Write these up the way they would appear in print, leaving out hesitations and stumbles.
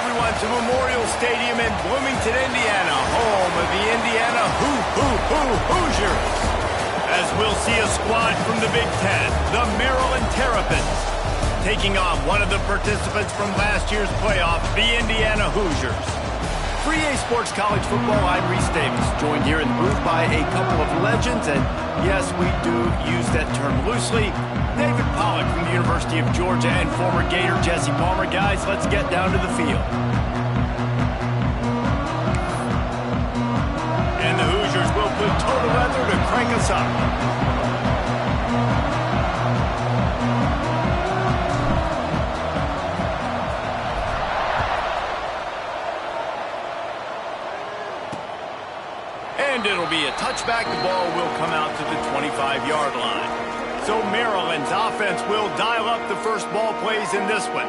everyone, to Memorial Stadium in Bloomington, Indiana, home of the Indiana Hoosiers. As we'll see a squad from the Big Ten, the Maryland Terrapins, taking on one of the participants from last year's playoff, the Indiana Hoosiers. For EA Sports College Football, I'm Reese Davis, joined here in the booth by a couple of legends, and yes, we do use that term loosely. David Pollack from the University of Georgia and former Gator Jesse Palmer. Guys, let's get down to the field. And the Hoosiers will put total weather to crank us up. And it'll be a touchback. The ball will come out to the 25-yard line. So Maryland's offense will dial up the first ball plays in this one.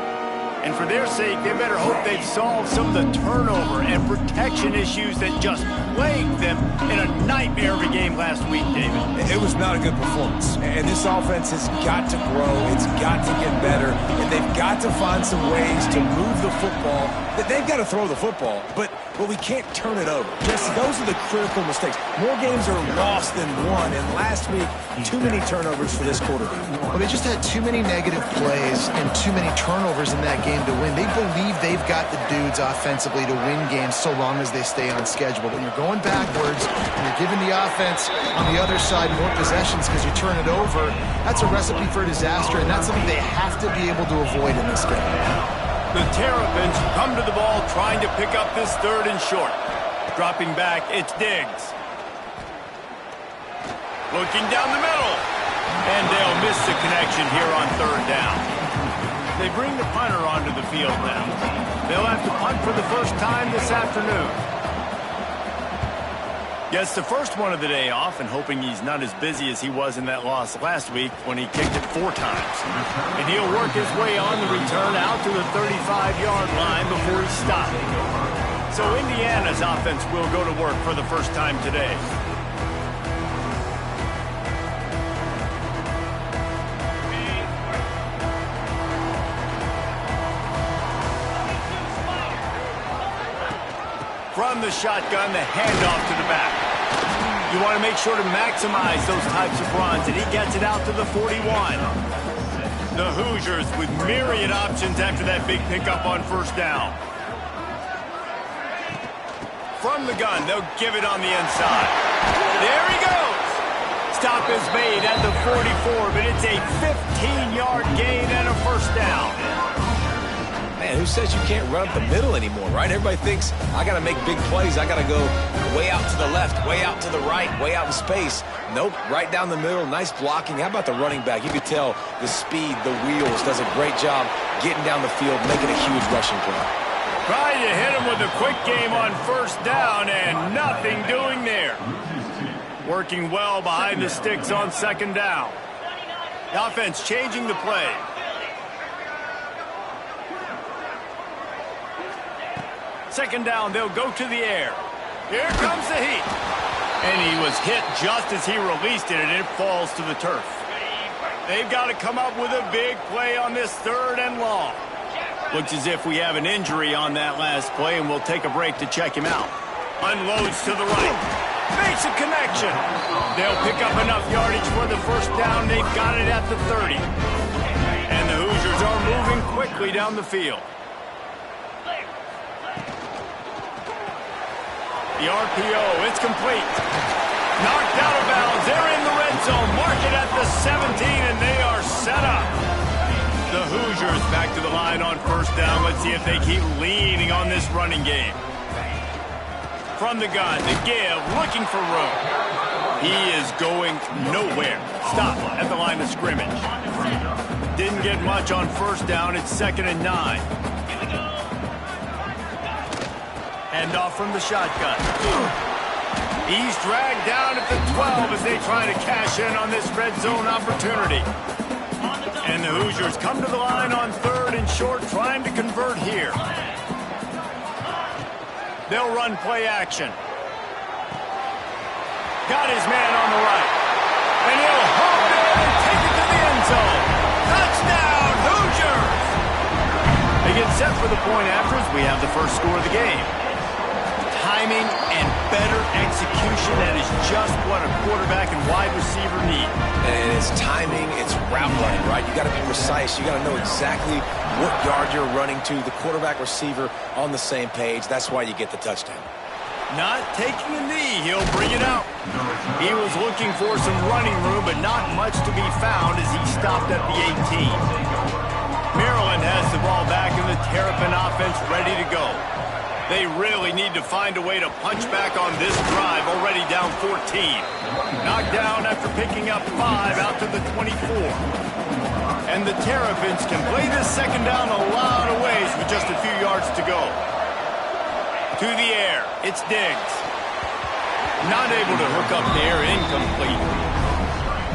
And for their sake, they better hope they've solved some of the turnover and protection issues that just plagued them in a nightmare of a game last week, David. It was not a good performance. And this offense has got to grow. It's got to get better. And they've got to find some ways to move the football. They've got to throw the football, but we can't turn it over. Jesse, those are the critical mistakes. More games are lost than won, and last week, too many turnovers for this quarterback. Well, they just had too many negative plays and too many turnovers in that game to win. They believe they've got the dudes offensively to win games so long as they stay on schedule. But when you're going backwards and you're giving the offense on the other side more possessions because you turn it over, that's a recipe for disaster, and that's something they have to be able to avoid in this game. The Terrapins come to the ball trying to pick up this third and short. Dropping back, it's Diggs. Looking down the middle. And they'll miss the connection here on third down. They bring the punter onto the field now. They'll have to punt for the first time this afternoon. Gets the first one of the day off and hoping he's not as busy as he was in that loss last week when he kicked it 4 times. And he'll work his way on the return out to the 35-yard line before he's stopped. So Indiana's offense will go to work for the first time today. From the shotgun, the handoff to the back. You want to make sure to maximize those types of runs, and he gets it out to the 41. The Hoosiers with myriad options after that big pickup on first down. From the gun, they'll give it on the inside. There he goes. Stop is made at the 44, but it's a 15-yard gain and a first down. Man, who says you can't run up the middle anymore, right? Everybody thinks, I got to make big plays. I got to go way out to the left, way out to the right, way out in space. Nope, right down the middle. Nice blocking. How about the running back? You could tell the speed, the wheels, does a great job getting down the field, making a huge rushing play. Trying to hit him with a quick game on first down and nothing doing there. Working well behind the sticks on second down. The offense changing the play. Second down, they'll go to the air. Here comes the heat. And he was hit just as he released it, and it falls to the turf. They've got to come up with a big play on this third and long. Looks as if we have an injury on that last play, and we'll take a break to check him out. Unloads to the right. Makes a connection. They'll pick up enough yardage for the first down. They've got it at the 30. And the Hoosiers are moving quickly down the field. The RPO, it's complete. Knocked out of bounds. They're in the red zone. Mark it at the 17, and they are set up. The Hoosiers back to the line on first down. Let's see if they keep leaning on this running game. From the gun, the give, looking for room. He is going nowhere. Stop at the line of scrimmage. Didn't get much on first down. It's 2nd and 9. Hand off from the shotgun. He's dragged down at the 12 as they try to cash in on this red zone opportunity. And the Hoosiers come to the line on third and short, trying to convert here. They'll run play action. Got his man on the right. And he'll hop in and take it to the end zone. Touchdown, Hoosiers! They get set for the point afters. We have the first score of the game. Timing and better execution, that is just what a quarterback and wide receiver need. And it's timing, it's route running, right? You got to be precise. You got to know exactly what yard you're running to. The quarterback receiver on the same page. That's why you get the touchdown. Not taking a knee, he'll bring it out. He was looking for some running room, but not much to be found as he stopped at the 18. Maryland has the ball back in the Terrapin offense ready to go. They really need to find a way to punch back on this drive, already down 14. Knocked down after picking up 5 out to the 24. And the Terrapins can play this second down a lot of ways with just a few yards to go. To the air, it's Diggs. Not able to hook up there, incomplete.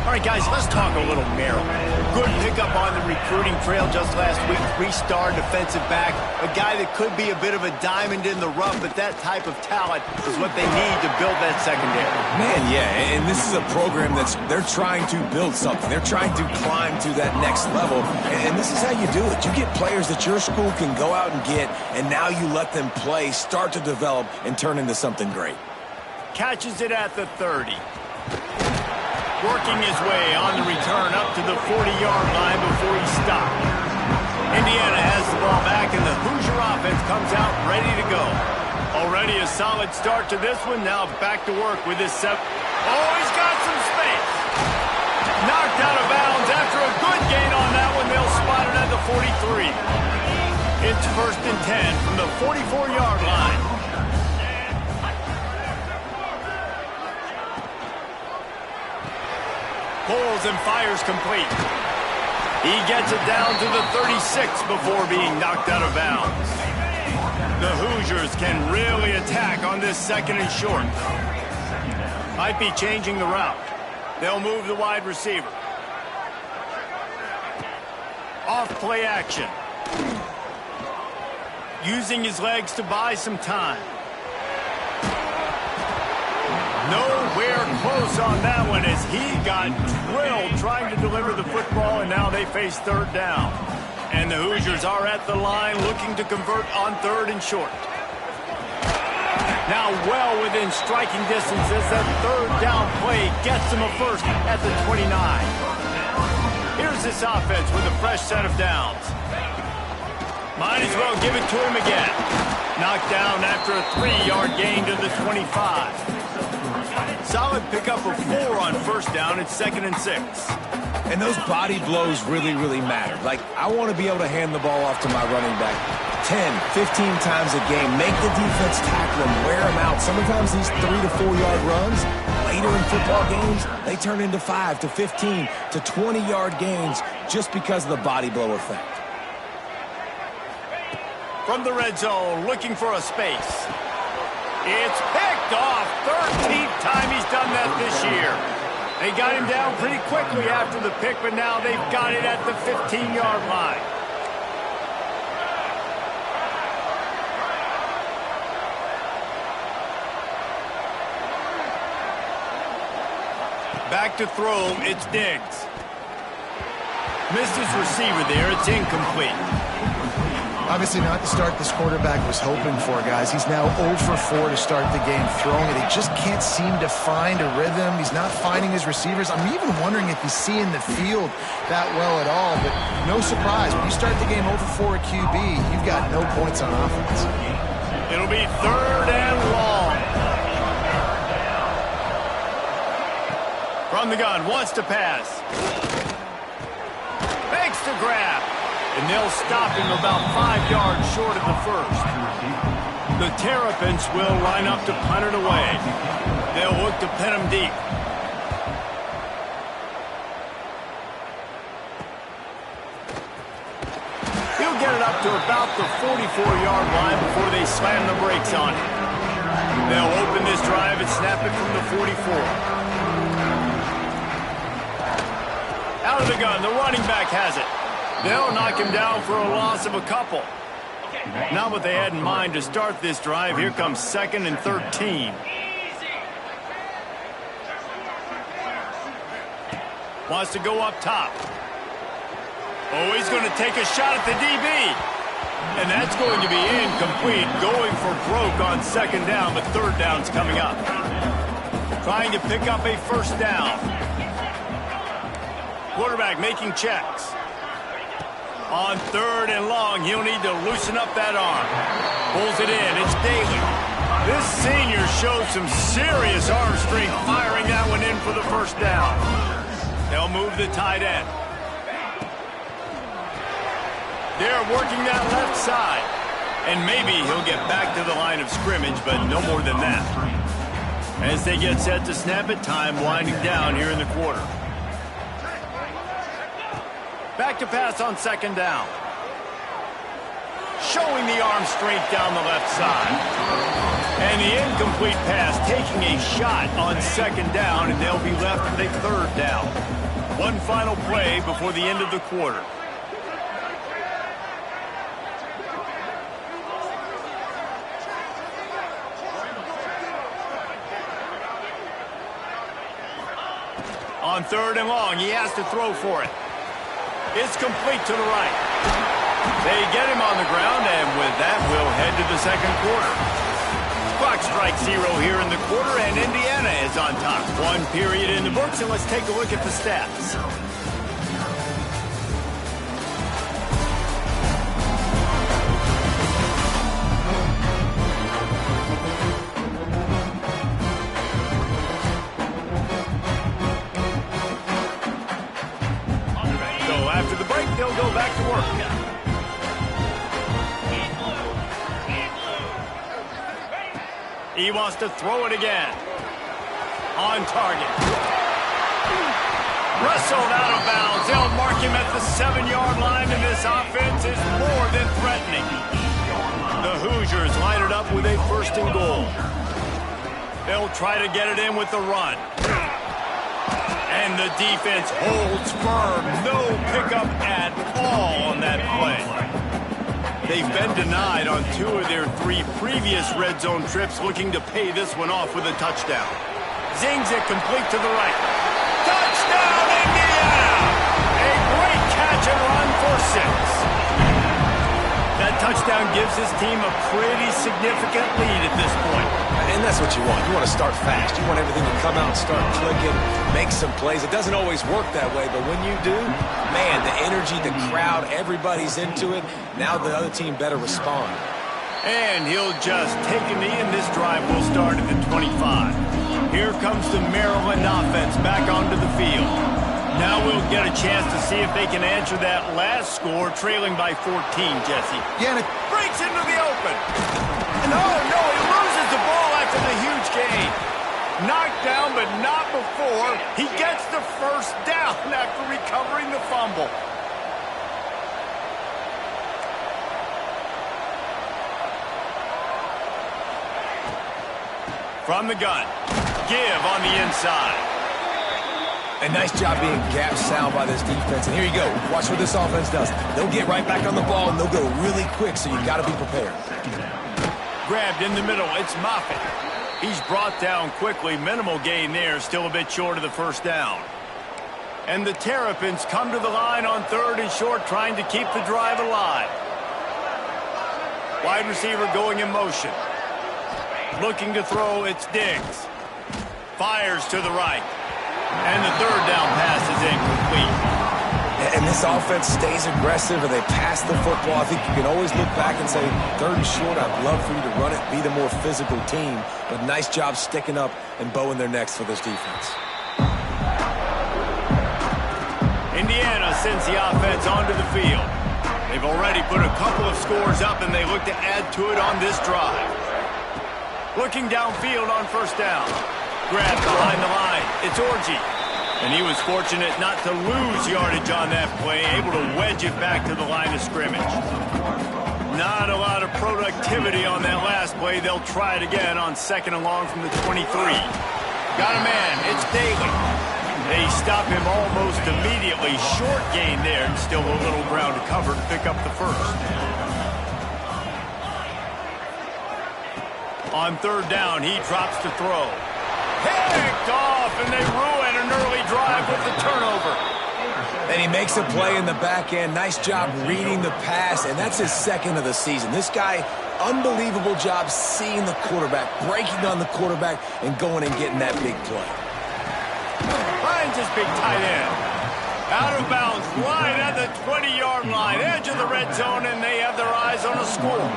All right, guys, let's talk a little Maryland. Good pickup on the recruiting trail just last week. 3-star defensive back. A guy that could be a bit of a diamond in the rough, but that type of talent is what they need to build that secondary. Man, yeah, and this is a program they're trying to build something. They're trying to climb to that next level, and this is how you do it. You get players that your school can go out and get, and now you let them play, start to develop, and turn into something great. Catches it at the 30. Working his way on the return up to the 40-yard line before he stopped. Indiana has the ball back, and the Hoosier offense comes out ready to go. Already a solid start to this one. Now back to work with his 7. Oh, he's got some space. Knocked out of bounds after a good gain on that one. They'll spot it at the 43. It's 1st and 10 from the 44-yard line. Pulls and fires complete. He gets it down to the 36 before being knocked out of bounds. The Hoosiers can really attack on this 2nd and short. Might be changing the route. They'll move the wide receiver. Off play action. Using his legs to buy some time. Nowhere close on that one as he got drilled trying to deliver the football, and now they face 3rd down. And the Hoosiers are at the line looking to convert on 3rd and short. Now well within striking distance as that 3rd down play gets them a first at the 29. Here's this offense with a fresh set of downs. Might as well give it to him again. Knocked down after a 3-yard gain to the 25. Solid pickup of 4 on 1st down. It's 2nd and 6. And those body blows really, really matter. Like, I want to be able to hand the ball off to my running back 10, 15 times a game. Make the defense tackle him, wear him out. Sometimes these 3 to 4 yard runs, later in football games, they turn into 5 to 15 to 20-yard gains just because of the body blow effect. From the red zone, looking for a space. It's picked off. 13th time he's done that this year. They got him down pretty quickly after the pick, but now they've got it at the 15-yard line. Back to throw, it's Diggs. Missed his receiver there, it's incomplete. Obviously not the start this quarterback was hoping for, guys. He's now 0 for 4 to start the game throwing it. He just can't seem to find a rhythm. He's not finding his receivers. I'm even wondering if he's seeing the field that well at all. But no surprise, when you start the game 0 for 4 at QB, you've got no points on offense. It'll be 3rd and long. From the gun, wants to pass. Makes the grab. And they'll stop him about 5 yards short of the first. The Terrapins will line up to punt it away. They'll look to pin him deep. He'll get it up to about the 44-yard line before they slam the brakes on it. They'll open this drive and snap it from the 44. Out of the gun, the running back has it. They'll knock him down for a loss of a couple. Not what they had in mind to start this drive. Here comes 2nd and 13. Wants to go up top. Oh, he's going to take a shot at the DB. And that's going to be incomplete, going for broke on second down, but third down's coming up. Trying to pick up a first down. Quarterback making checks. On third and long, he'll need to loosen up that arm. Pulls it in. It's Daly. This senior showed some serious arm strength firing that one in for the first down. They'll move the tight end. They're working that left side. And maybe he'll get back to the line of scrimmage, but no more than that. As they get set to snap it, time winding down here in the quarter. Back to pass on second down. Showing the arm strength down the left side. And the incomplete pass taking a shot on second down, and they'll be left with a third down. One final play before the end of the quarter. On third and long, he has to throw for it. It's complete to the right. They get him on the ground, and with that, we'll head to the second quarter. Clock strikes 0 here in the quarter, and Indiana is on top. One period in the books, and let's take a look at the stats. They'll go back to work. He wants to throw it again. On target. Wrestled out of bounds. They'll mark him at the 7-yard line, and this offense is more than threatening. The Hoosiers line it up with a first and goal. They'll try to get it in with the run. And the defense holds firm. No pickup at all on that play. They've been denied on 2 of their 3 previous red zone trips, looking to pay this one off with a touchdown. Zings it complete to the right. Touchdown, Indiana! A great catch and run for 6. That touchdown gives his team a pretty significant lead at this point. And that's what you want. You want to start fast. You want everything to come out and start clicking, make some plays. It doesn't always work that way, but when you do, man, the energy, the crowd, everybody's into it. Now the other team better respond. And he'll just take a knee, and this drive will start at the 25. Here comes the Maryland offense back onto the field. Now we'll get a chance to see if they can answer that last score, trailing by 14, Jesse. Yeah, and it breaks into the open. No, he loses the ball after the huge gain. Knocked down, but not before. He gets the first down after recovering the fumble. From the gun. Give on the inside. A nice job being gap sound by this defense. And here you go. Watch what this offense does. They'll get right back on the ball, and they'll go really quick, so you've got to be prepared. Grabbed in the middle. It's Moffitt. He's brought down quickly. Minimal gain there. Still a bit short of the first down. And the Terrapins come to the line on third and short, trying to keep the drive alive. Wide receiver going in motion. Looking to throw. It's Diggs. Fires to the right. And the third down pass is incomplete. And this offense stays aggressive, and they pass the football. I think you can always look back and say, third and short, I'd love for you to run it, be the more physical team. But nice job sticking up and bowing their necks for this defense. Indiana sends the offense onto the field. They've already put a couple of scores up, and they look to add to it on this drive. Looking downfield on first down. Grabbed behind the line. It's Orji. And he was fortunate not to lose yardage on that play, able to wedge it back to the line of scrimmage. Not a lot of productivity on that last play. They'll try it again on second and long from the 23. Got a man. It's Daly. They stop him almost immediately. Short gain there, and still a little ground to cover to pick up the first. On third down, he drops to throw. Picked off, and they ruin an early drive with the turnover. And he makes a play in the back end. Nice job reading the pass, and that's his second of the season. This guy, unbelievable job seeing the quarterback, breaking on the quarterback, and going and getting that big play. Finds his big tight end. Out of bounds, right at the 20-yard line, edge of the red zone, and they have their eyes on a score.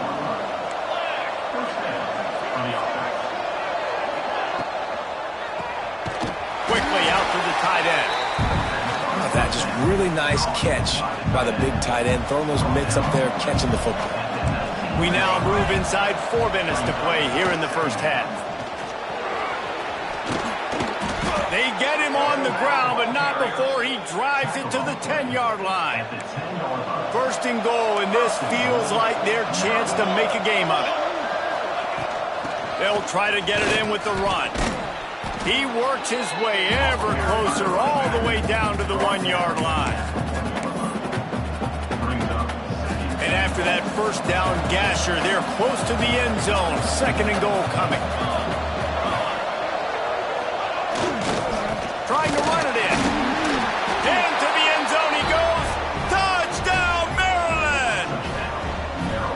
Quickly out to the tight end. That just really nice catch by the big tight end, throwing those mitts up there, catching the football. We now move inside 4 minutes to play here in the first half. They get him on the ground, but not before he drives it to the 10-yard line. First and goal, and this feels like their chance to make a game of it. They'll try to get it in with the run. He works his way ever closer all the way down to the 1-yard line. And after that first down gasher, they're close to the end zone. Second and goal coming. Trying to run it in. Into the end zone he goes. Touchdown, Maryland!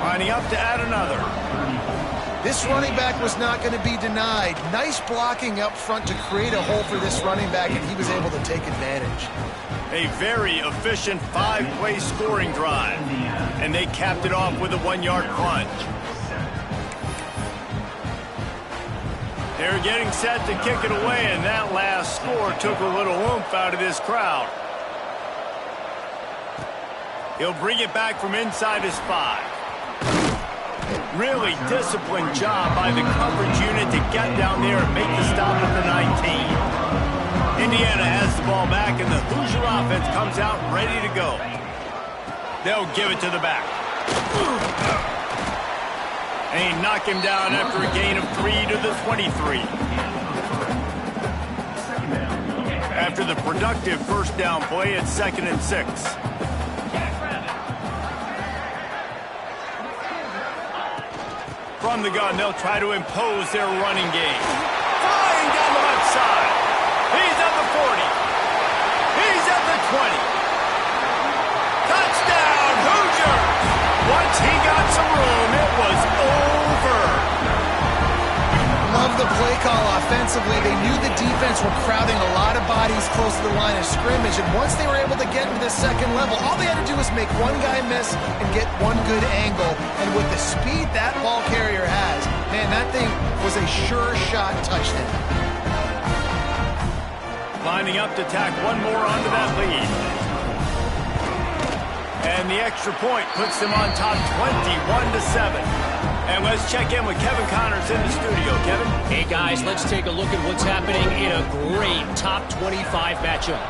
Lining up to add another. This running back was not going to be denied. Nice blocking up front to create a hole for this running back, and he was able to take advantage. A very efficient 5-play scoring drive. And they capped it off with a 1-yard plunge. They're getting set to kick it away, and that last score took a little oomph out of this crowd. He'll bring it back from inside his 5. Really disciplined job by the coverage unit to get down there and make the stop at the 19. Indiana has the ball back, and the Hoosier offense comes out ready to go. They'll give it to the back. And he knocked him down after a gain of 3 to the 23. After the productive first down play, it's 2nd and 6. From the gun, they'll try to impose their running game. Flying down the left side. He's at the 40. He's at the 20. Touchdown, Hoosiers! Once he got some room, it was over. Love the play call offensively. They knew the defense were crowding a lot of bodies close to the line of scrimmage, and once they were able to get into the second level, all they had to do was make one guy miss and get one good angle. And with the speed that ball carrier has, man, that thing was a sure shot touchdown. Lining up to tack one more onto that lead. And the extra point puts them on top 21-7. And let's check in with Kevin Connors in the studio. Kevin? Hey, guys, let's take a look at what's happening in a great top 25 matchup.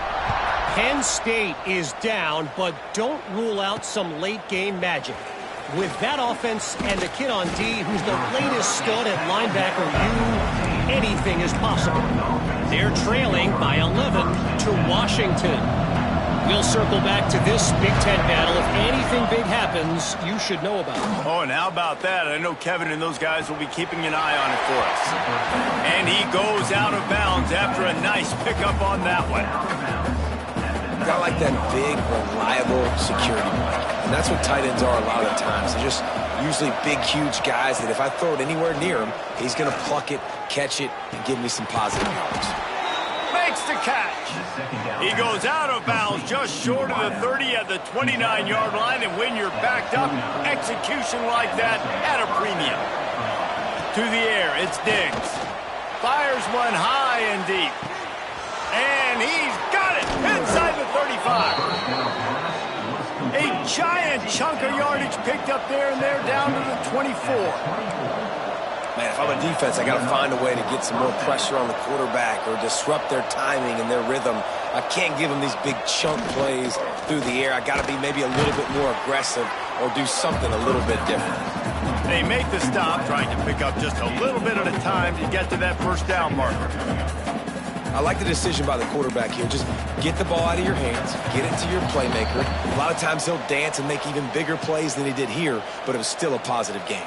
Penn State is down, but don't rule out some late-game magic. With that offense and the kid on D, who's the latest stud at linebacker, anything is possible. They're trailing by 11 to Washington. We'll circle back to this Big Ten battle. If anything big happens, you should know about it. Oh, and how about that? I know Kevin and those guys will be keeping an eye on it for us. And he goes out of bounds after a nice pickup on that one. Got like that big, reliable security blanket. And that's what tight ends are a lot of the times. They're just usually big, huge guys that if I throw it anywhere near him, he's going to pluck it, catch it, and give me some positive yards. Makes the catch. He goes out of bounds just short of the 30 at the 29-yard line, and when you're backed up, execution like that at a premium. To the air, it's Diggs. Fires one high and deep. And he's got it inside the 35. A giant chunk of yardage picked up there, and they're down to the 24. Man, if I'm a defense, I got to find a way to get some more pressure on the quarterback or disrupt their timing and their rhythm. I can't give them these big chunk plays through the air. I got to be maybe a little bit more aggressive or do something a little bit different. They make the stop, trying to pick up just a little bit at a time to get to that first down marker. I like the decision by the quarterback here. Just get the ball out of your hands, get it to your playmaker. A lot of times he'll dance and make even bigger plays than he did here, but it was still a positive game.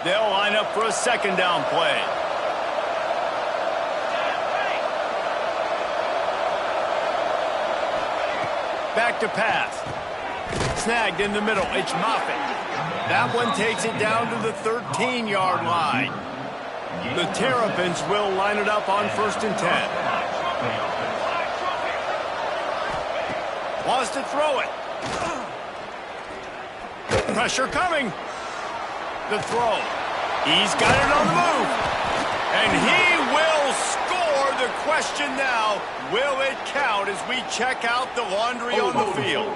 They'll line up for a second down play. Back to pass. Snagged in the middle. It's Moffitt. That one takes it down to the 13-yard line. The Terrapins will line it up on 1st and 10. Wants to throw it. Pressure coming. The throw. He's got it on the move. And he will score. The question now, will it count as we check out the laundry on the field?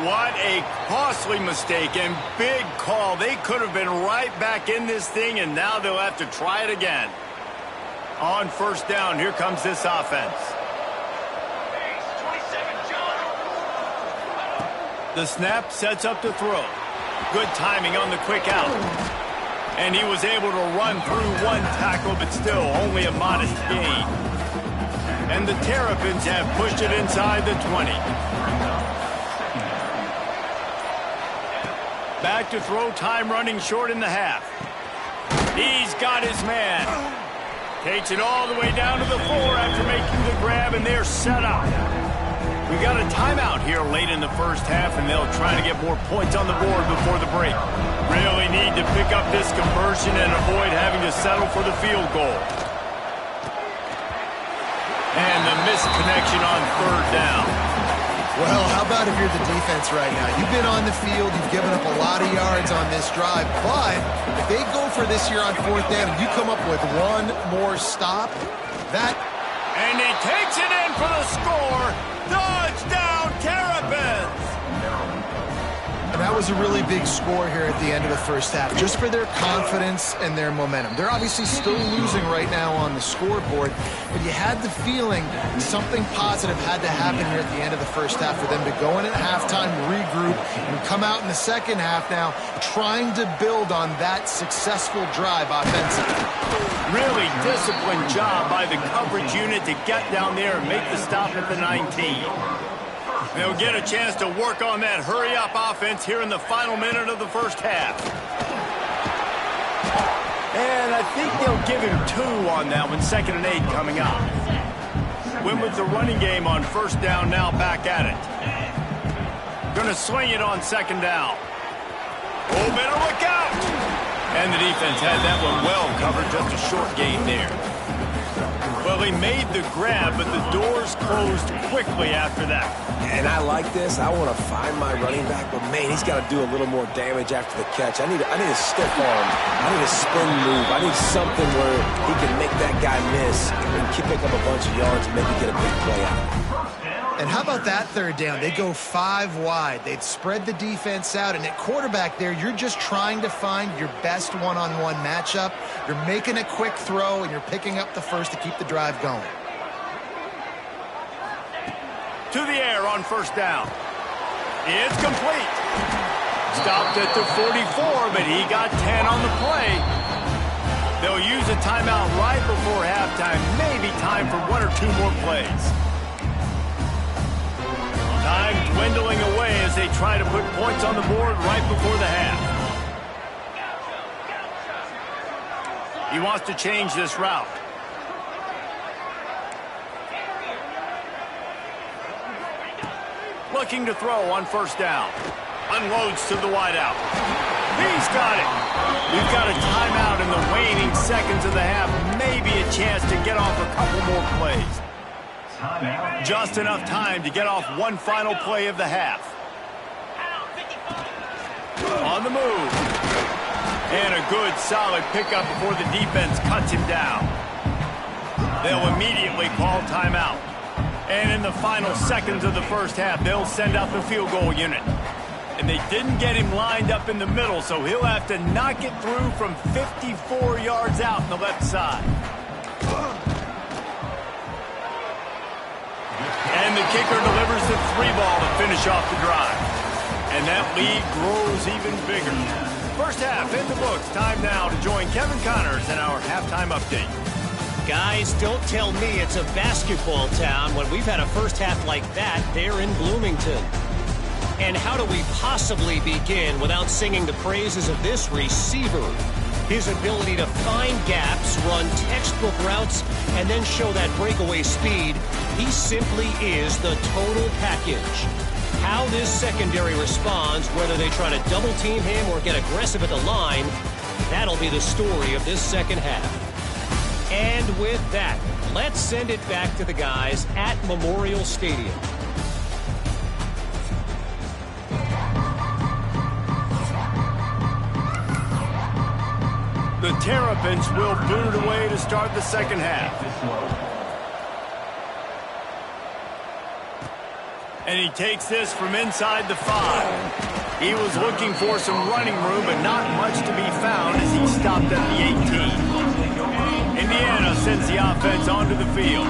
What a costly mistake and big call. They could have been right back in this thing, and now they'll have to try it again. On 1st down, here comes this offense. The snap sets up to throw. Good timing on the quick out. And he was able to run through one tackle, but still only a modest gain. And the Terrapins have pushed it inside the 20. Back to throw, time running short in the half. He's got his man. Takes it all the way down to the floor after making the grab, and they're set up. We got a timeout here late in the 1st half, and they'll try to get more points on the board before the break. Really need to pick up this conversion and avoid having to settle for the field goal. And the missed connection on 3rd down. Well, how about if you're the defense right now? You've been on the field, you've given up a lot of yards on this drive, but if they go for this here on 4th down and you come up with one more stop, that... And he takes it in for the score. Touchdown, Terrapins! And that was a really big score here at the end of the 1st half, just for their confidence and their momentum. They're obviously still losing right now on the scoreboard, but you had the feeling something positive had to happen here at the end of the 1st half for them to go in at halftime, regroup, and come out in the 2nd half now trying to build on that successful drive offensively. Really disciplined job by the coverage unit to get down there and make the stop at the 19. They'll get a chance to work on that hurry-up offense here in the final minute of the 1st half. And I think they'll give him 2 on that one, 2nd and 8 coming up. Win with the running game on 1st down, now back at it. Gonna swing it on 2nd down. Oh, better look out! And the defense had that one well covered, just a short gain there. Well, he made the grab, but the doors closed quickly after that. And I like this. I want to find my running back, but man, he's got to do a little more damage after the catch. I need a stiff arm. I need a spin move. I need something where he can make that guy miss and pick up a bunch of yards and maybe get a big play out. And how about that 3rd down? They go 5 wide. They'd spread the defense out, and at quarterback there, you're just trying to find your best one-on-one matchup. You're making a quick throw, and you're picking up the first to keep the drive going. To the air on 1st down. It's complete. Stopped at the 44, but he got 10 on the play. They'll use a timeout right before halftime. Maybe time for 1 or 2 more plays. Time dwindling away as they try to put points on the board right before the half. He wants to change this route. Looking to throw on 1st down. Unloads to the wideout. He's got it. We've got a timeout in the waning seconds of the half. Maybe a chance to get off a couple more plays. Just enough time to get off one final play of the half. On the move. And a good solid pickup before the defense cuts him down. They'll immediately call timeout. And in the final seconds of the 1st half, they'll send out the field goal unit. And they didn't get him lined up in the middle, so he'll have to knock it through from 54 yards out on the left side. And the kicker delivers the 3-ball to finish off the drive. And that lead grows even bigger. 1st half in the books. Time now to join Kevin Connors in our halftime update. Guys, don't tell me it's a basketball town when we've had a 1st half like that there in Bloomington. And how do we possibly begin without singing the praises of this receiver? His ability to find gaps, run textbook routes, and then show that breakaway speed, he simply is the total package. How this secondary responds, whether they try to double team him or get aggressive at the line, that'll be the story of this second half. And with that, let's send it back to the guys at Memorial Stadium. The Terrapins will boot it away to start the second half. And he takes this from inside the 5. He was looking for some running room, but not much to be found as he stopped at the 18. Indiana sends the offense onto the field.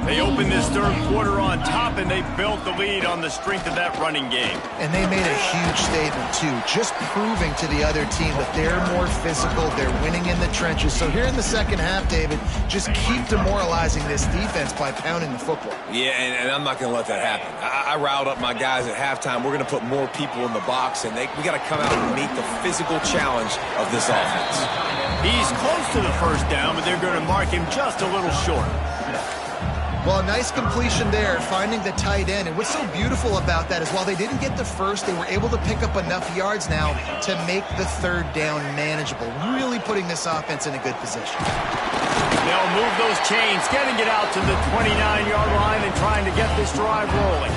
They open this third quarter on top, and they built the lead on the strength of that running game. And they made a huge statement, too, just proving to the other team that they're more physical, they're winning in the trenches. So here in the second half, David, just keep demoralizing this defense by pounding the football. Yeah, and I'm not going to let that happen. I riled up my guys at halftime. We're going to put more people in the box, and we got to come out and meet the physical challenge of this offense. He's close to the first down, but they're going to mark him just a little short. Well, nice completion there, finding the tight end. And what's so beautiful about that is while they didn't get the first, they were able to pick up enough yards now to make the third down manageable, really putting this offense in a good position. They'll move those chains, getting it out to the 29-yard line and trying to get this drive rolling.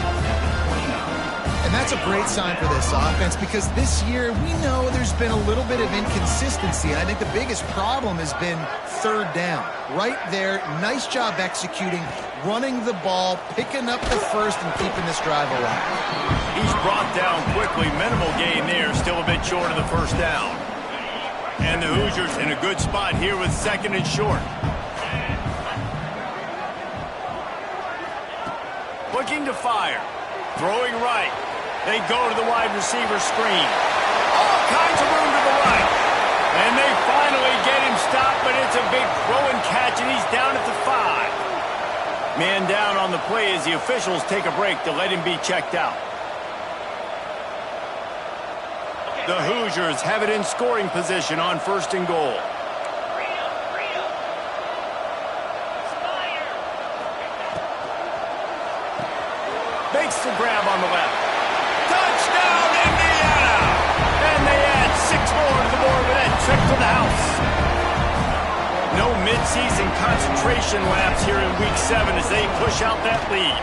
And that's a great sign for this offense because this year we know there's been a little bit of inconsistency. And I think the biggest problem has been third down. Right there, nice job executing, running the ball, picking up the first, and keeping this drive alive. He's brought down quickly. Minimal gain there, still a bit short of the first down. And the Hoosiers in a good spot here with second and short. Looking to fire. Throwing right. They go to the wide receiver screen. All kinds of room to the right. And they finally get him stopped, but it's a big throw and catch, and he's down at the 5. Man down on the play as the officials take a break to let him be checked out. The Hoosiers have it in scoring position on first and goal. Makes the grab on the left. Touchdown, Indiana! And they add 6 more to the board with that trip to the house. No midseason concentration laps here in Week 7 as they push out that lead.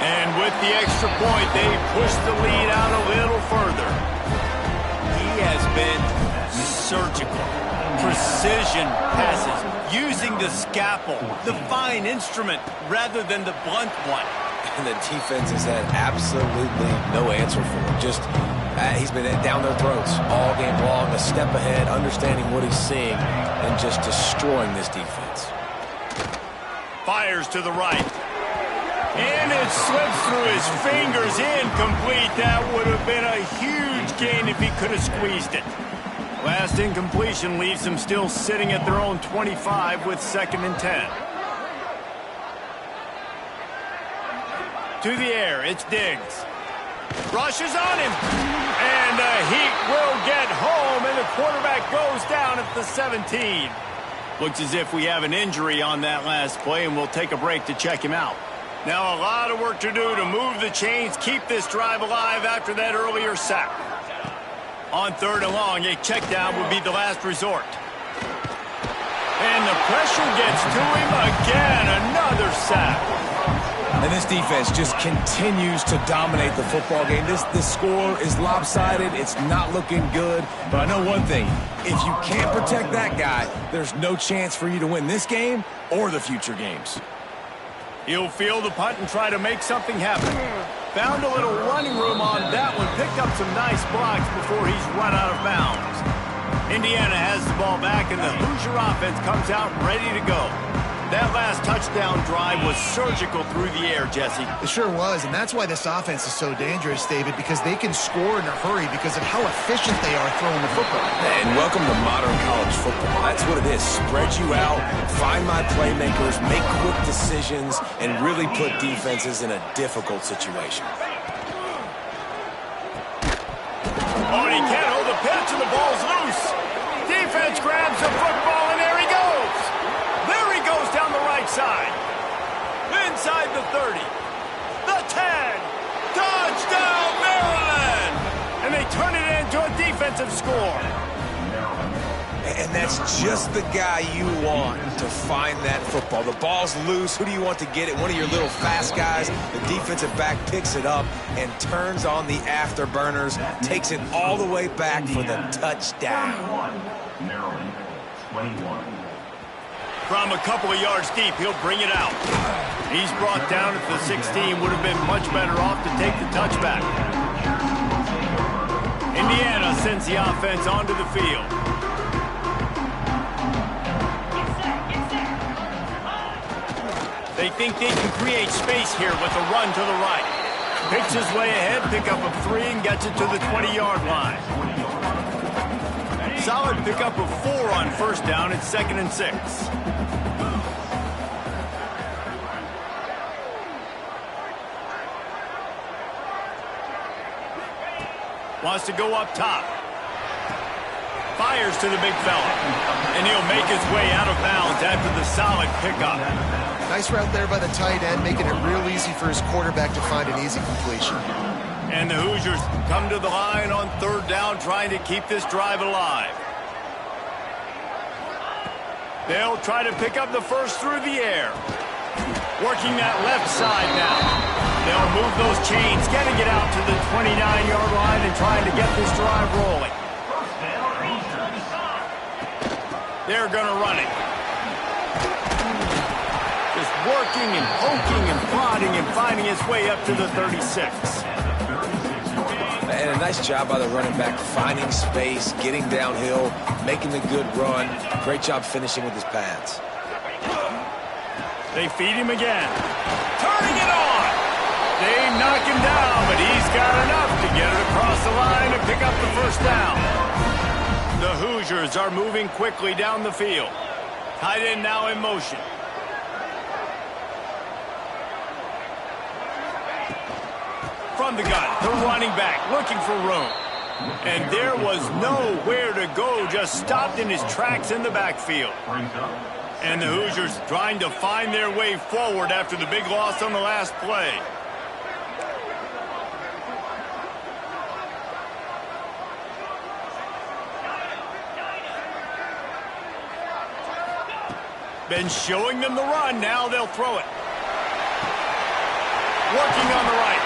And with the extra point, they push the lead out a little further. He has been surgical. Precision passes, using the scalpel, the fine instrument, rather than the blunt one. And the defense has had absolutely no answer for him. Just, he's been down their throats all game long, a step ahead, understanding what he's seeing, and just destroying this defense. Fires to the right. And it slips through his fingers, incomplete. That would have been a huge gain if he could have squeezed it. Last incompletion leaves them still sitting at their own 25 with second and 10. To the air, it's Diggs. Rushes on him. And the Heat will get home, and the quarterback goes down at the 17. Looks as if we have an injury on that last play, and we'll take a break to check him out. Now a lot of work to do to move the chains, keep this drive alive after that earlier sack. On third and long, a check down would be the last resort. And the pressure gets to him again, another sack. And this defense just continues to dominate the football game. This score is lopsided. It's not looking good. But I know one thing. If you can't protect that guy, there's no chance for you to win this game or the future games. He'll field the punt and try to make something happen. Found a little running room on that one. Picked up some nice blocks before he's run out of bounds. Indiana has the ball back, and the Hoosier offense comes out ready to go. That last touchdown drive was surgical through the air, Jesse. It sure was, and that's why this offense is so dangerous, David, because they can score in a hurry because of how efficient they are throwing the football. And welcome to modern college football. That's what it is. Spread you out, find my playmakers, make quick decisions, and really put defenses in a difficult situation. Oh, and he can't hold the pitch, and the ball's loose. Defense grabs score. And that's just the guy you want to find that football. The ball's loose. Who do you want to get it? One of your little fast guys. The defensive back picks it up and turns on the afterburners, takes it all the way back for the touchdown. From a couple of yards deep, he'll bring it out. He's brought down at the 16. Would have been much better off to take the touchback. Indiana sends the offense onto the field. They think they can create space here with a run to the right. Picks his way ahead, pickup of 3, and gets it to the 20-yard line. Solid pickup of 4 on first down. It's 2nd and 6. Wants to go up top. Fires to the big fella. And he'll make his way out of bounds after the solid pickup. Nice route there by the tight end, making it real easy for his quarterback to find an easy completion. And the Hoosiers come to the line on 3rd down, trying to keep this drive alive. They'll try to pick up the first through the air. Working that left side now. They'll move those chains, getting it out to the 29-yard line and trying to get this drive rolling. They're going to run it. Just working and poking and prodding and finding his way up to the 36. And a nice job by the running back, finding space, getting downhill, making a good run. Great job finishing with his pads. They feed him again. Turning it on. They knock him down, but he's got enough to get it across the line and pick up the first down. The Hoosiers are moving quickly down the field. Tight end now in motion. From the gun, the running back looking for room. And there was nowhere to go, just stopped in his tracks in the backfield. And the Hoosiers trying to find their way forward after the big loss on the last play. Been showing them the run, now they'll throw it. Working on the right.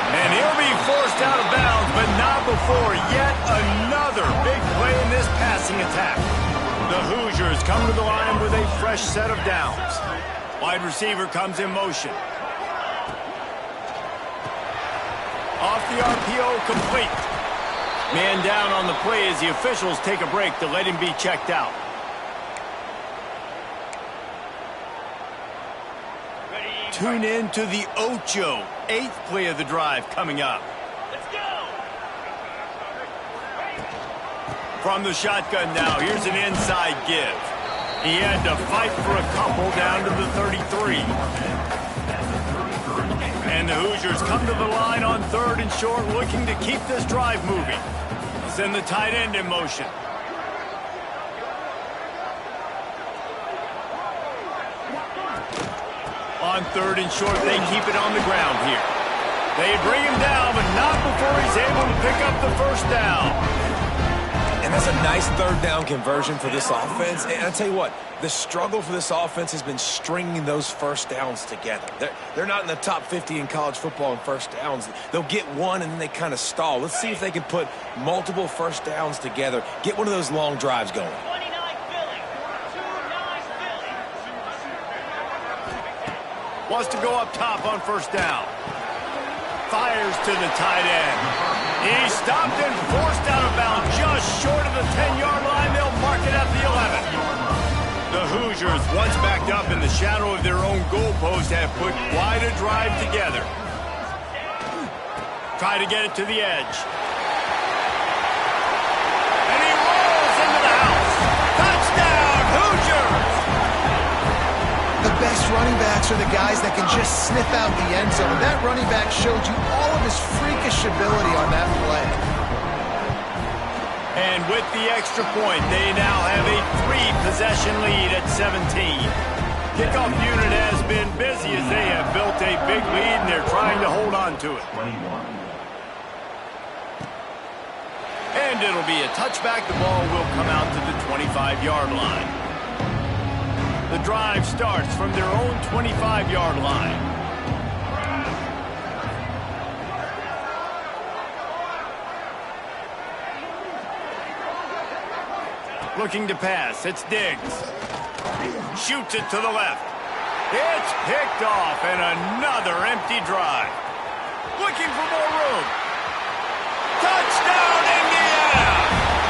And he'll be forced out of bounds, but not before yet another big play in this passing attack. The Hoosiers come to the line with a fresh set of downs. Wide receiver comes in motion. Off the RPO, complete. Man down on the play as the officials take a break to let him be checked out. Tune in to the Ocho, 8th play of the drive coming up. Let's go! From the shotgun now, here's an inside give. He had to fight for a couple down to the 33. And the Hoosiers come to the line on 3rd and short, looking to keep this drive moving. Send the tight end in motion. On 3rd and short, they keep it on the ground here. They bring him down, but not before he's able to pick up the first down. And that's a nice 3rd down conversion for this offense. And I'll tell you what, the struggle for this offense has been stringing those first downs together. They're not in the top 50 in college football in first downs. They'll get one and then they kind of stall. Let's see if they can put multiple first downs together, get one of those long drives going. Wants to go up top on first down. Fires to the tight end. He's stopped and forced out of bounds just short of the 10-yard line. They'll mark it at the 11. The Hoosiers, once backed up in the shadow of their own goalpost, have put quite a drive together. Try to get it to the edge. And he rolls into the house. Touchdown, Hoosiers! The best running backs are the guys that can just sniff out the end zone. And that running back showed you all of his freakish ability on that play. And with the extra point, they now have a 3-possession lead at 17. Kickoff unit has been busy as they have built a big lead, and they're trying to hold on to it. And it'll be a touchback. The ball will come out to the 25-yard line. The drive starts from their own 25-yard line. Looking to pass. It's Diggs. Shoots it to the left. It's picked off, and another empty drive. Looking for more room. Touchdown, Indiana!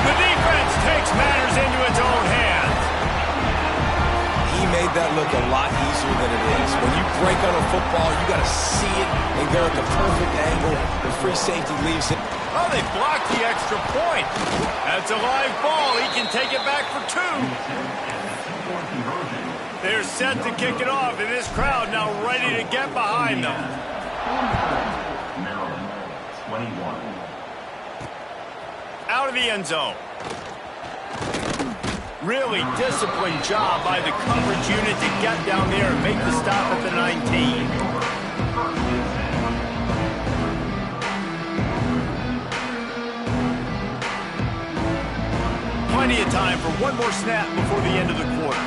The defense takes matters into its own hands. He made that look a lot easier than it is. When you break on a football, you got to see it and go at the perfect angle. The free safety leaves it. Oh, they blocked the extra point. That's a live ball. He can take it back for 2. They're set to kick it off, and this crowd now ready to get behind them. Maryland, 21. Out of the end zone. Really disciplined job by the coverage unit to get down there and make the stop at the 19. Plenty of time for one more snap before the end of the quarter.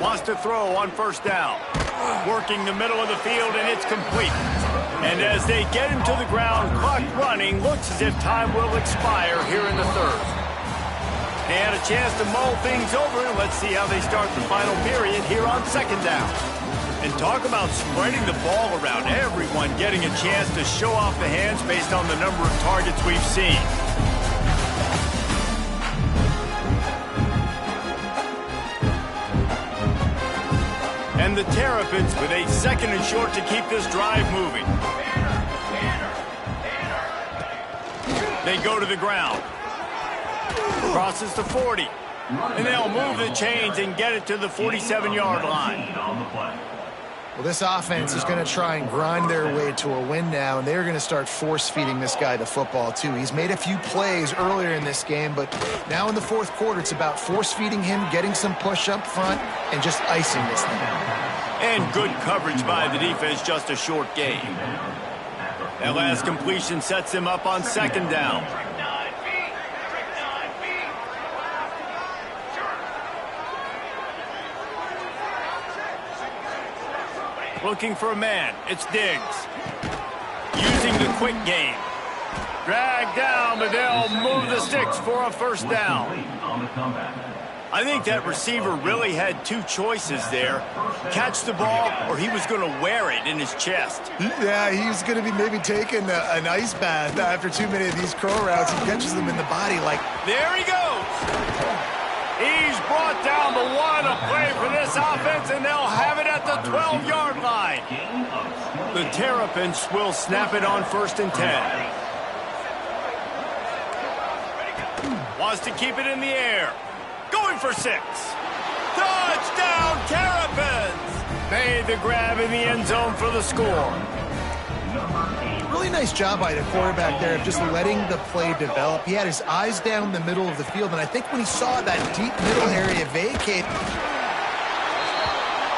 Wants to throw on first down. Working the middle of the field, and it's complete. And as they get him to the ground, clock running, looks as if time will expire here in the third. They had a chance to mull things over, and let's see how they start the final period here on second down. And talk about spreading the ball around, everyone getting a chance to show off the hands based on the number of targets we've seen. And the Terrapins with a 2nd and short to keep this drive moving. They go to the ground. Crosses the 40. And they'll move the chains and get it to the 47-yard line. Well, this offense is going to try and grind their way to a win now, and they're going to start force-feeding this guy the football, too. He's made a few plays earlier in this game, but now in the fourth quarter, it's about force-feeding him, getting some push up front, and just icing this thing. And good coverage by the defense, just a short gain. That last completion sets him up on second down. Looking for a man. It's Diggs. Using the quick game. Dragged down, but they'll move the sticks for a first down. I think that receiver really had 2 choices there. Catch the ball, or he was going to wear it in his chest. Yeah, he's going to be maybe taking an ice bath after too many of these crow routes. He catches them in the body like... There he goes. He's brought down the 1 to play for this offense, and they'll have it at the 12-yard line. The Terrapins will snap it on 1st and 10. Wants to keep it in the air. Going for 6. Touchdown, Terrapins! Made the grab in the end zone for the score. Really nice job by the quarterback there of just letting the play develop. He had his eyes down the middle of the field, and I think when he saw that deep middle area vacate...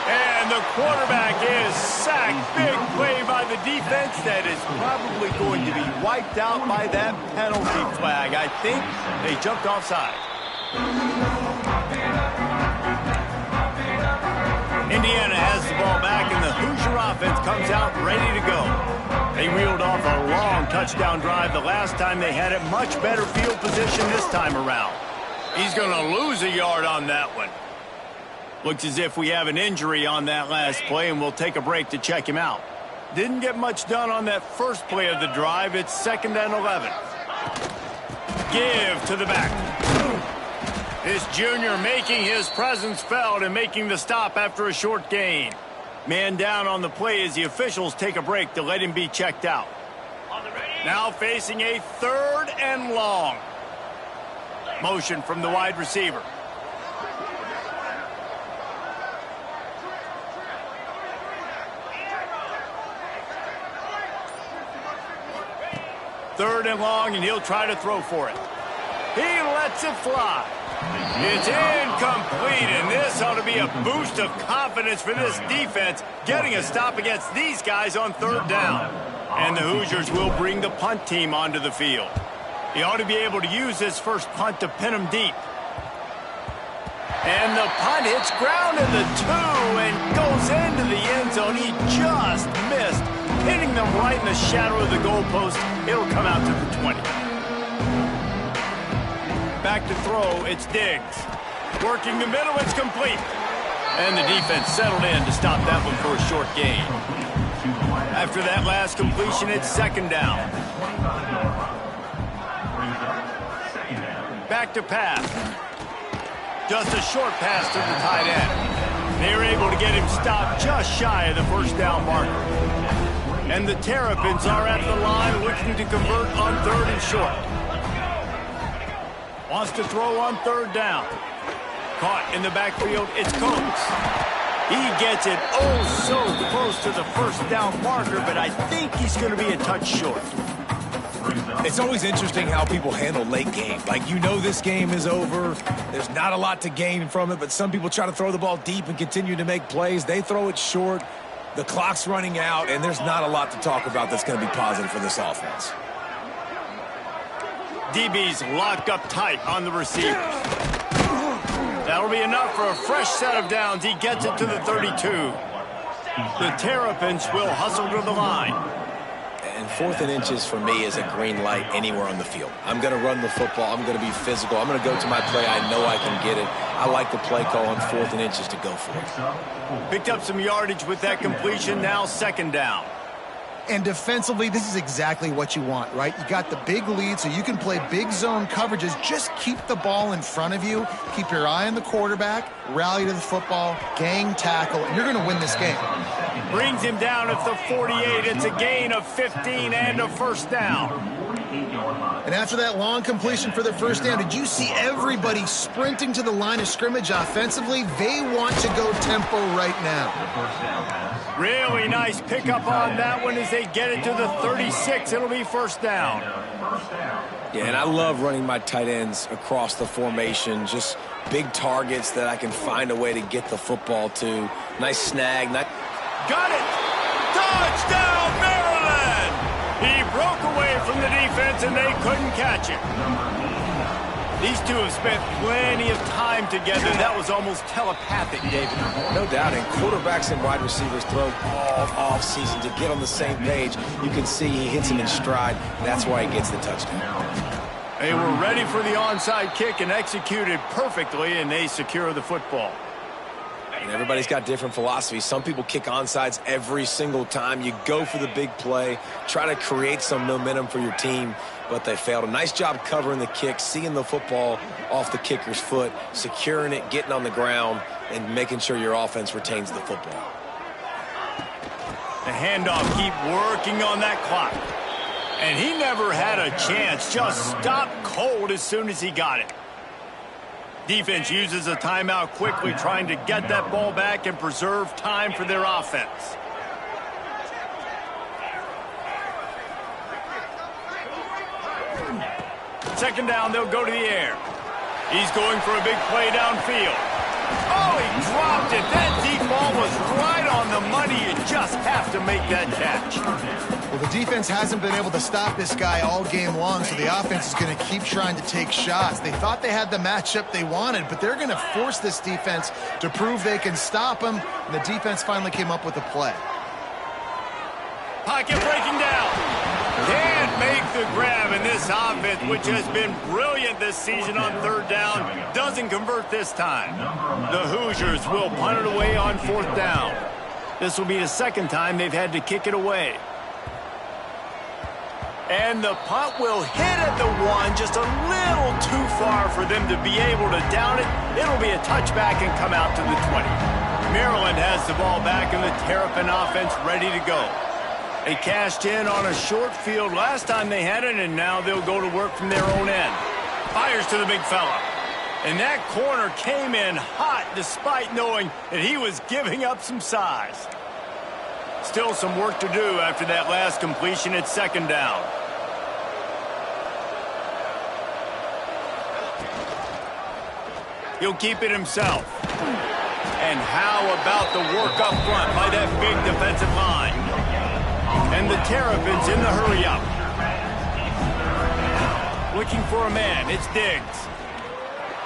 And the quarterback is sacked. Big play by the defense that is probably going to be wiped out by that penalty flag. I think they jumped offside. Indiana has the ball back, and the Hoosier offense comes out ready to go. They reeled off a long touchdown drive the last time they had it. Much better field position this time around. He's going to lose a yard on that one. Looks as if we have an injury on that last play, and we'll take a break to check him out. Didn't get much done on that first play of the drive. It's 2nd and 11. Give to the back. This junior making his presence felt and making the stop after a short gain. Man down on the play as the officials take a break to let him be checked out. Now facing a 3rd and long. Motion from the wide receiver. Third and long, and he'll try to throw for it. He lets it fly. It's incomplete, and this ought to be a boost of confidence for this defense, getting a stop against these guys on 3rd down. And the Hoosiers will bring the punt team onto the field. He ought to be able to use this first punt to pin him deep. And the punt hits ground in the 2 and goes into the end zone. He just missed, hitting them right in the shadow of the goalpost. It'll come out to the 20. Back to throw, it's Diggs. Working the middle, it's complete. And the defense settled in to stop that one for a short gain. After that last completion, it's second down. Back to pass. Just a short pass to the tight end. They were able to get him stopped just shy of the first down marker. And the Terrapins are at the line looking to convert on 3rd and short. Wants to throw on 3rd down. Caught in the backfield, it's Coates. He gets it oh so close to the first down marker, but I think he's going to be a touch short. It's always interesting how people handle late game. Like, you know this game is over. There's not a lot to gain from it, but some people try to throw the ball deep and continue to make plays. They throw it short. The clock's running out, and there's not a lot to talk about that's going to be positive for this offense. DB's locked up tight on the receivers. That'll be enough for a fresh set of downs. He gets it to the 32. The Terrapins will hustle to the line. And 4th and inches for me is a green light anywhere on the field. I'm going to run the football. I'm going to be physical. I'm going to go to my play. I know I can get it. I like the play call on 4th and inches to go for it. Picked up some yardage with that completion. Now second down. And defensively, this is exactly what you want, right? You got the big lead, so you can play big zone coverages. Just keep the ball in front of you. Keep your eye on the quarterback. Rally to the football. Gang tackle. And you're going to win this game. Brings him down at the 48. It's a gain of 15 and a first down. And after that long completion for the first down, did you see everybody sprinting to the line of scrimmage offensively? They want to go tempo right now. Really nice pickup on that one as they get it to the 36. It'll be first down. Yeah, and I love running my tight ends across the formation. Just big targets that I can find a way to get the football to. Nice snag. Got it! Touchdown, Maryland! He broke away from the defense and they couldn't catch it. These two have spent plenty of time together. That was almost telepathic, David. No doubt, and quarterbacks and wide receivers throw all off-season to get on the same page. You can see he hits him in stride. That's why he gets the touchdown. They were ready for the onside kick and executed perfectly, and they secure the football. And everybody's got different philosophies. Some people kick onsides every single time. You go for the big play, try to create some momentum for your team, but they failed. A nice job covering the kick, seeing the football off the kicker's foot, securing it, getting on the ground, and making sure your offense retains the football. The handoff, keep working on that clock. And he never had a chance, just stopped cold as soon as he got it. Defense uses a timeout quickly, trying to get that ball back and preserve time for their offense. Second down, they'll go to the air. He's going for a big play downfield. Oh, he dropped it. That deep ball was right on the money. You just have to make that catch. Well, the defense hasn't been able to stop this guy all game long, so the offense is going to keep trying to take shots. They thought they had the matchup they wanted, but they're going to force this defense to prove they can stop him, and the defense finally came up with a play. Pocket breaking down. Can't make the grab, and this offense, which has been brilliant this season on third down, doesn't convert this time. The Hoosiers will punt it away on fourth down. This will be the second time they've had to kick it away. And the punt will hit at the 1, just a little too far for them to be able to down it. It'll be a touchback and come out to the 20. Maryland has the ball back and the Terrapin offense ready to go. They cashed in on a short field last time they had it, and now they'll go to work from their own end. Fires to the big fella. And that corner came in hot despite knowing that he was giving up some size. Still some work to do after that last completion at second down. He'll keep it himself. And how about the work up front by that big defensive line? And the Terrapins in the hurry-up. Looking for a man. It's Diggs.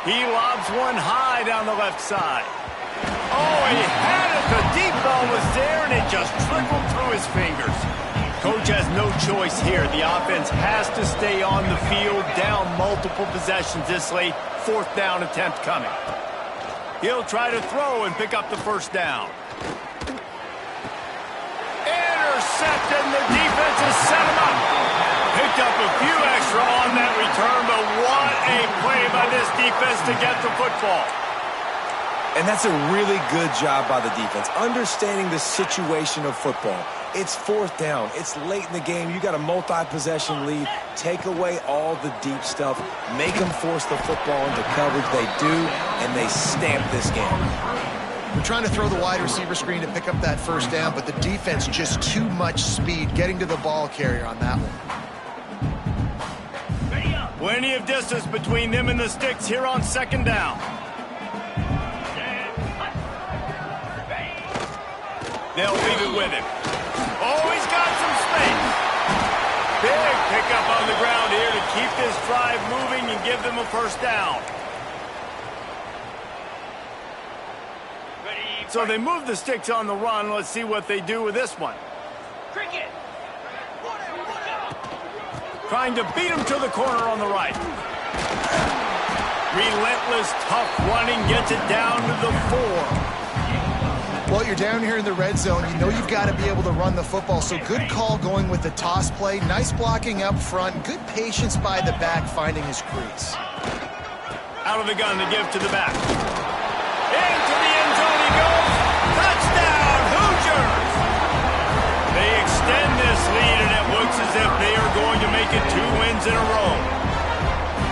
He lobs one high down the left side. Oh, he had it. The deep ball was there, and it just trickled through his fingers. Coach has no choice here. The offense has to stay on the field, down multiple possessions this late. 4th down attempt coming. He'll try to throw and pick up the first down. Intercepted, and the defense has set him up. Picked up a few extra on that return, but what a play by this defense to get the football. And that's a really good job by the defense, understanding the situation of football. It's 4th down. It's late in the game. You got a multi-possession lead. Take away all the deep stuff. Make them force the football into coverage. They do, and they stamp this game. We're trying to throw the wide receiver screen to pick up that first down, but the defense just too much speed getting to the ball carrier on that one. Plenty of distance between them and the sticks here on 2nd down. They'll leave it with him. Oh, he's got some space. Big pickup on the ground here to keep this drive moving and give them a first down. So they move the sticks on the run. Let's see what they do with this one. Trying to beat him to the corner on the right. Relentless, tough running gets it down to the 4. Well, you're down here in the red zone. You know you've got to be able to run the football. So good call going with the toss play. Nice blocking up front. Good patience by the back finding his crease. Out of the gun to give to the back. Into the end zone he goes. Touchdown, Hoosiers! They extend this lead, and it looks as if they are going to make it 2 wins in a row.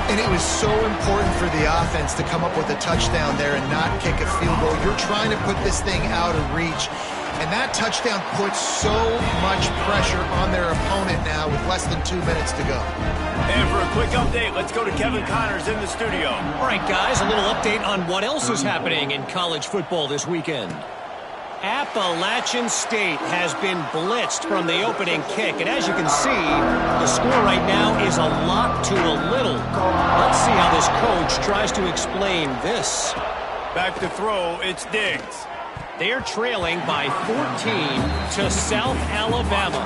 And it was so important for the offense to come up with a touchdown there and not kick a field goal. You're trying to put this thing out of reach. And that touchdown puts so much pressure on their opponent now with less than 2 minutes to go. And for a quick update, let's go to Kevin Connors in the studio. All right, guys, a little update on what else is happening in college football this weekend. Appalachian State has been blitzed from the opening kick. And as you can see, the score right now is a lot to a little. Let's see how this coach tries to explain this. Back to throw, it's Diggs. They're trailing by 14 to South Alabama.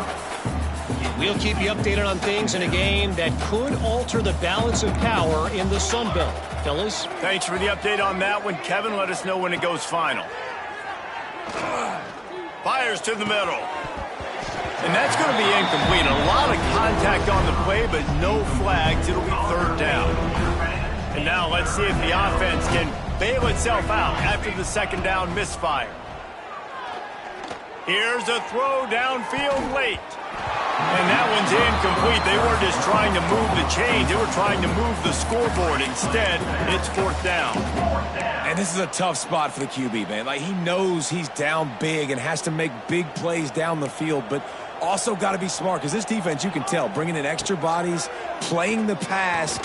We'll keep you updated on things in a game that could alter the balance of power in the Sun Belt. Fellas? Thanks for the update on that one, Kevin. Let us know when it goes final. Fires to the middle. And that's going to be incomplete. A lot of contact on the play, but no flags. It'll be 3rd down. And now let's see if the offense can bail itself out after the 2nd down misfire. Here's a throw downfield late. And that one's incomplete. They weren't just trying to move the chains. They were trying to move the scoreboard. Instead, it's 4th down. And this is a tough spot for the QB, man. Like, he knows he's down big and has to make big plays down the field, but also got to be smart because this defense, you can tell, bringing in extra bodies, playing the pass.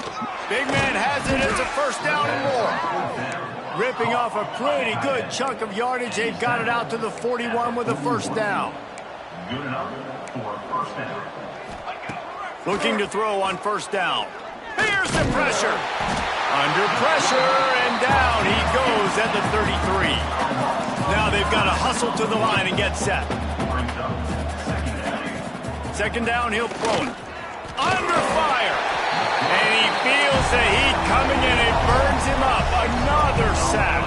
Big man has it. It's a first down and more. Ripping off a pretty good chunk of yardage. They've got it out to the 41 with a first down. Good enough for first down. Looking to throw on first down. Here's the pressure. Under pressure, and down he goes at the 33. Now they've got to hustle to the line and get set. 2nd down, he'll throw it. Under fire. And he feels the heat coming in. It burns him up. Another sack.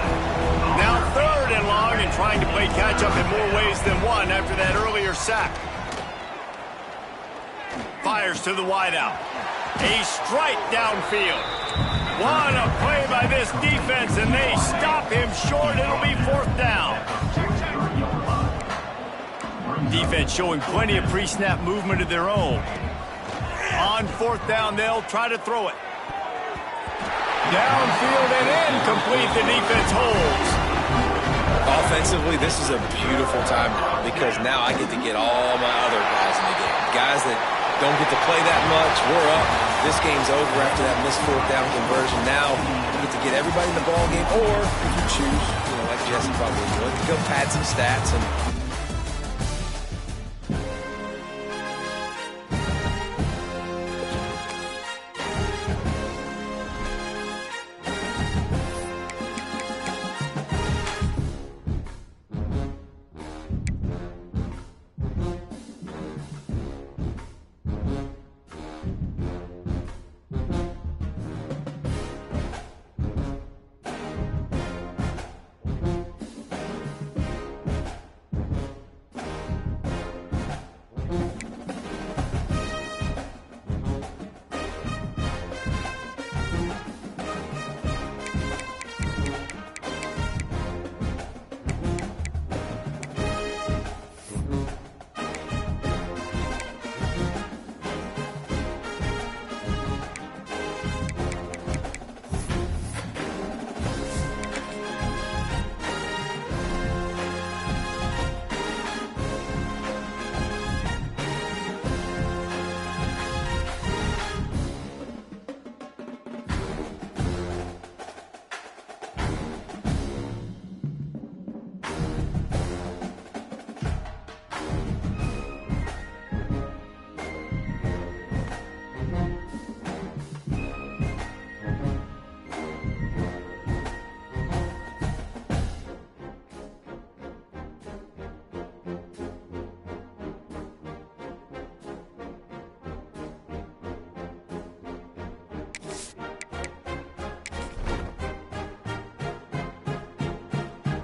Now 3rd and long and trying to play catch-up in more ways than one after that earlier sack. Fires to the wideout. A strike downfield. What a play by this defense, and they stop him short. It'll be 4th down. Defense showing plenty of pre-snap movement of their own. On 4th down, they'll try to throw it. Downfield and incomplete. The defense holds. Offensively, this is a beautiful time now because now I get to get all my other guys in the game. Guys that don't get to play that much. We're up. This game's over after that missed 4th down conversion. Now you get to get everybody in the ball game, or if you choose, like Jesse probably would, go pad some stats and